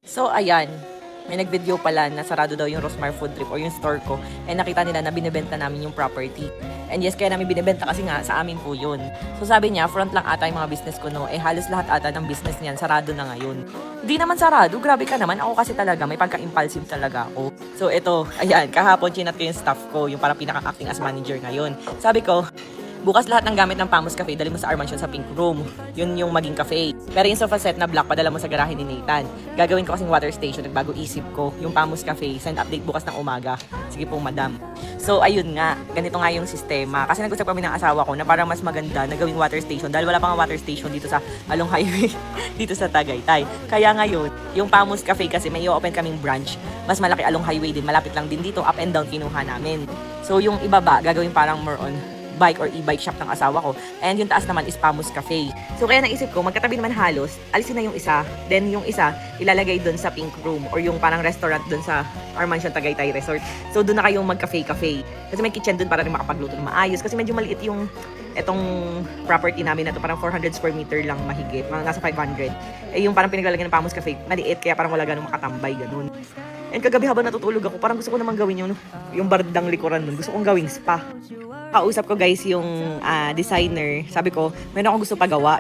So, ayan. May nag-video pala na sarado daw yung Rosmar Food Trip o yung store ko. And nakita nila na binibenta namin yung property. And yes, kaya namin binibenta kasi nga sa amin po yun. So sabi niya, front lang ata yung mga business ko, no? Eh halos lahat ata ng business niyan, sarado na ngayon. Hindi naman sarado, grabe ka naman. Ako kasi talaga, may pagka-impulsive talaga ako. So ito, ayan, kahapon chinat ko yung staff ko, yung parang pinaka-acting as manager ngayon. Sabi ko, bukas lahat ng gamit ng Pamus Cafe, dali mo sa Armansion sa Pink Room. Yun yung maging cafe. Pero yung sofa set na black, padala mo sa garahe ni Nathan. Gagawin ko kasing water station, nagbago isip ko. Yung Pamus Cafe, send update bukas ng umaga. Sige po, madam. So, ayun nga. Ganito nga yung sistema. Kasi nag-usap kami ng asawa ko na parang mas maganda na gawing water station dahil wala pang water station dito sa Along Highway, dito sa Tagaytay. Kaya ngayon, yung Pamus Cafe kasi may i-open kaming branch. Mas malaki Along Highway din. Malapit lang din dito. Up and down kinuha namin. So, yung ibaba, gagawin parang more on bike or e-bike shop ng asawa ko. And yung taas naman is Pamus Cafe. So kaya naisip ko, magkatabi naman halos, alisin na yung isa. Then yung isa, ilalagay doon sa Pink Room or yung parang restaurant doon sa Armansion Tagaytay Resort. So doon na kayong mag-cafe-cafe. Kasi may kitchen doon para rin makapagluto ng maayos. Kasi medyo maliit yung etong property namin na to, parang 400 square meter lang mahigit, mga nasa 500. Eh yung parang pinaglalagyan ng Pamus Cafe, maliit, kaya parang wala ganun makatambay, ganun. And kagabi habang natutulog ako, parang gusto ko naman gawin yung bardang likuran nun. Gusto kong gawing spa. Kausap ko guys yung designer. Sabi ko, meron akong gusto pagawa.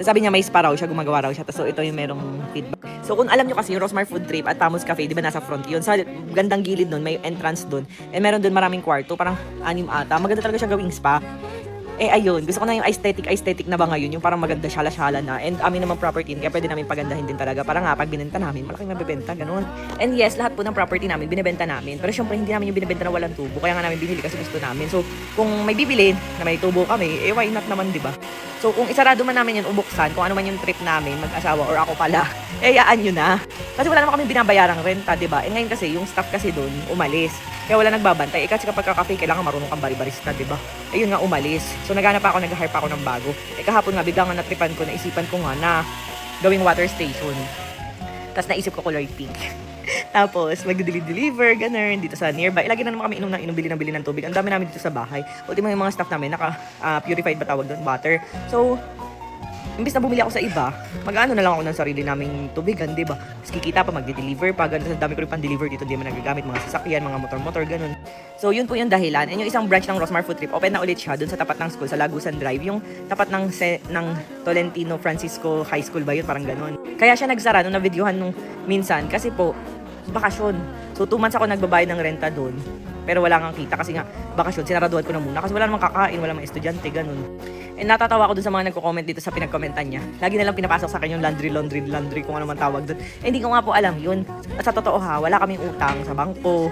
Sabi niya may spa raw siya, gumagawa raw siya. So ito yung merong feedback. So kung alam nyo kasi yung Rosmar Food Trip at Pamus Cafe, di ba nasa front yun? Sa gandang gilid nun, may entrance dun. And meron dun maraming kwarto, parang 6 ata. Maganda talaga siya gawing spa. Eh ayun, gusto ko na yung aesthetic na ba ngayon, yung parang maganda syala-syala na. And amin naman property, kaya pwede namin pagandahin din talaga. Para nga, pag binenta namin, malaking mabibenta, ganun. And yes, lahat po ng property namin, binibenta namin. Pero syempre, hindi namin yung binibenta na walang tubo. Kaya nga namin binili kasi gusto namin. So, kung may bibili na may tubo kami, eh why not naman, di ba? So, kung isarado man namin yun, ubuksan, kung ano man yung trip namin, mag-asawa or ako pala, eh yaan nyo na. Kasi wala naman kami binabayarang renta, di ba? Eh ngayon kasi, yung staff kasi doon, umalis. Kaya wala nagbabantay. Eh kasi kapag ka-cafe, kailangan marunong kang bari-barista, di ba? Eh yun nga, umalis. So naghanap ako, nag-hire pa ako ng bago. Eh kahapon nga, biglang nga natripan ko, naisipan ko nga na gawing water station. Tapos naisip ko color pink. Tapos mag-deliver, ganun, dito sa nearby. Lagi na naman kami inom bili ng tubig. Ang dami namin dito sa bahay. Ultimo yung mga staff namin, naka-purified ba tawag doon? Water. So, imbis na bumili ako sa iba, mag-ano na lang ako ng sarili naming tubigan, di ba? Mas kikita pa, magde-deliver pa, ganun. Dami ko rin pang-deliver dito, di man nagagamit, mga sasakyan, mga motor-motor, ganun. So, yun po yung dahilan. And yung isang branch ng Rosmar Food Trip, open na ulit siya dun sa tapat ng school, sa Lagusan Drive. Yung tapat ng Tolentino Francisco High School ba yun? Parang ganun. Kaya siya nagsara nung na-videohan nung minsan, kasi po, bakasyon. So, 2 months ako nagbabayad ng renta doon. Pero wala kang kita kasi nga, bakasyon, sinaraduhan ko na muna. Kasi wala namang kakain, wala mga estudyante, ganun. And natatawa ako dun sa mga nagko-comment dito sa pinag-commentan niya. Lagi na lang pinapasok sa akin yung laundry, kung ano man tawag dun. Eh, hindi ko nga po alam yun. At sa totoo ha, wala kaming utang sa bangko.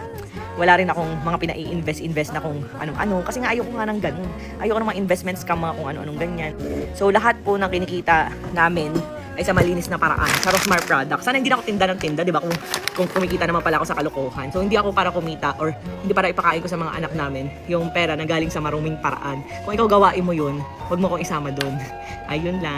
Wala rin akong mga pinai-invest na kung anong-ano. Kasi nga ayoko nga ng ganun. Ayoko ng mga investments ka mga kung ano-anong ganyan. So lahat po ng kinikita namin ay sa malinis na paraan, sa Rosmar Products. Sana hindi na ako tinda ng tinda, di ba? Kung kumikita naman pala ako sa kalokohan. So hindi ako para kumita or hindi para ipakain ko sa mga anak namin yung pera na galing sa maruming paraan. Kung ikaw gawain mo yun, huwag mo kong isama doon. Ayun lang.